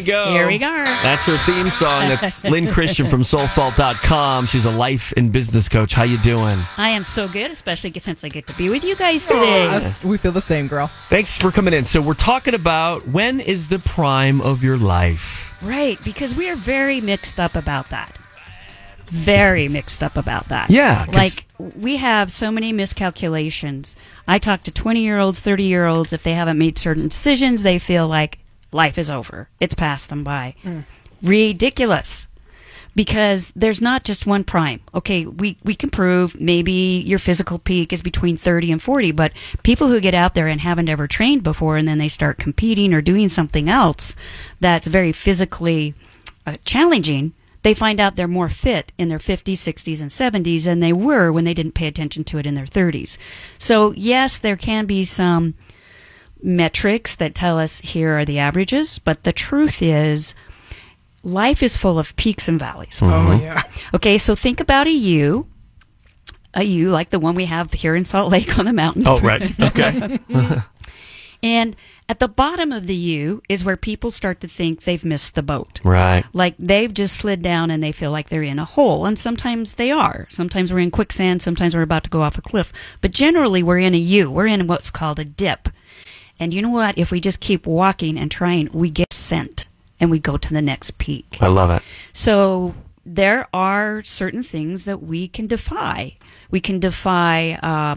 we go. Here we go. That's her theme song. That's Lynn Christian from soulsalt.com. She's a life and business coach. How you doing? I am so good, especially since I get to be with you guys today. We feel the same, girl. Thanks for coming in. So we're talking about when is the prime of your life? Right, because we are very mixed up about that. Very mixed up about that. Yeah. Like, we have so many miscalculations. I talk to 20-year-olds, 30-year-olds. If they haven't made certain decisions, they feel like life is over. It's passed them by. Ridiculous. Because there's not just one prime. Okay, we can prove maybe your physical peak is between 30 and 40, but people who get out there and haven't ever trained before and then they start competing or doing something else that's very physically challenging, they find out they're more fit in their 50s, 60s, and 70s than they were when they didn't pay attention to it in their 30s. So, yes, there can be some metrics that tell us here are the averages, but the truth is life is full of peaks and valleys. Oh, yeah. Okay, so think about a U like the one we have here in Salt Lake on the mountain. Oh, right. Okay. And at the bottom of the U is where people start to think they've missed the boat. Right. Like they've just slid down and they feel like they're in a hole. And sometimes they are. Sometimes we're in quicksand. Sometimes we're about to go off a cliff. But generally we're in a U. We're in what's called a dip. And you know what? If we just keep walking and trying, we get sent and we go to the next peak. I love it. So there are certain things that we can defy. We can defy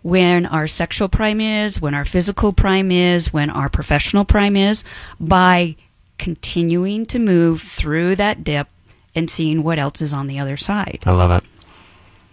when our sexual prime is, when our physical prime is, when our professional prime is, by continuing to move through that dip and seeing what else is on the other side. I love it.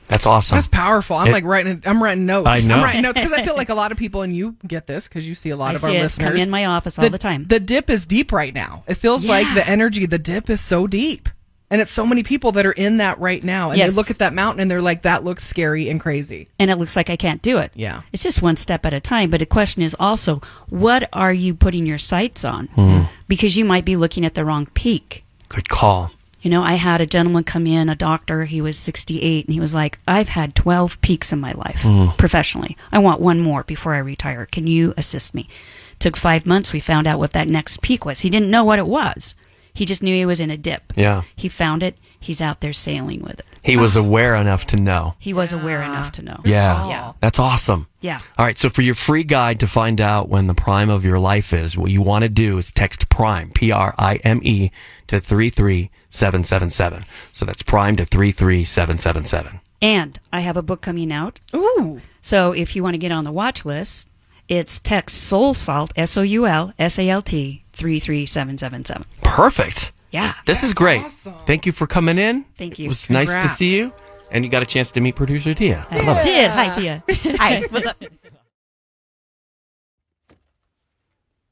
That's awesome. That's powerful. I'm writing notes. I know. I'm writing notes because I feel like a lot of people, and you get this because you see a lot of our listeners. Come in my office all the time. The dip is deep right now. It feels like the energy, the dip is so deep. And it's so many people that are in that right now. And they look at that mountain and they're like, that looks scary and crazy. And it looks like I can't do it. Yeah. It's just one step at a time. But the question is also, what are you putting your sights on? Because you might be looking at the wrong peak. Good call. You know, I had a gentleman come in, a doctor, he was 68, and he was like, I've had 12 peaks in my life professionally. I want one more before I retire. Can you assist me? Took 5 months. We found out what that next peak was. He didn't know what it was. He just knew he was in a dip. Yeah. He found it. He's out there sailing with it. He was aware enough to know. He was aware enough to know. Yeah. Yeah. That's awesome. Yeah. All right. So for your free guide to find out when the prime of your life is, what you want to do is text PRIME, PRIME, to 33777. So that's PRIME to 33777. And I have a book coming out. Ooh. So if you want to get on the watch list, it's text SOULSALT, SOULSALT, 33777. Perfect. Yeah. This is great. awesome. Thank you for coming in. Thank you. It was nice to Congrats. see you. And you got a chance to meet producer Tia. I love I it. did. Hi, Tia. Hi, what's up?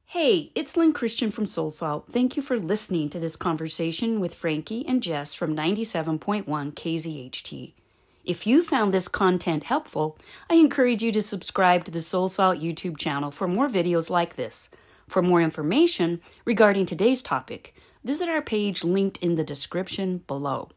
Hey, it's Lynn Christian from Soul Salt. Thank you for listening to this conversation with Frankie and Jess from 97.1 KZHT. If you found this content helpful, I encourage you to subscribe to the Soul Salt YouTube channel for more videos like this. For more information regarding today's topic, visit our page linked in the description below.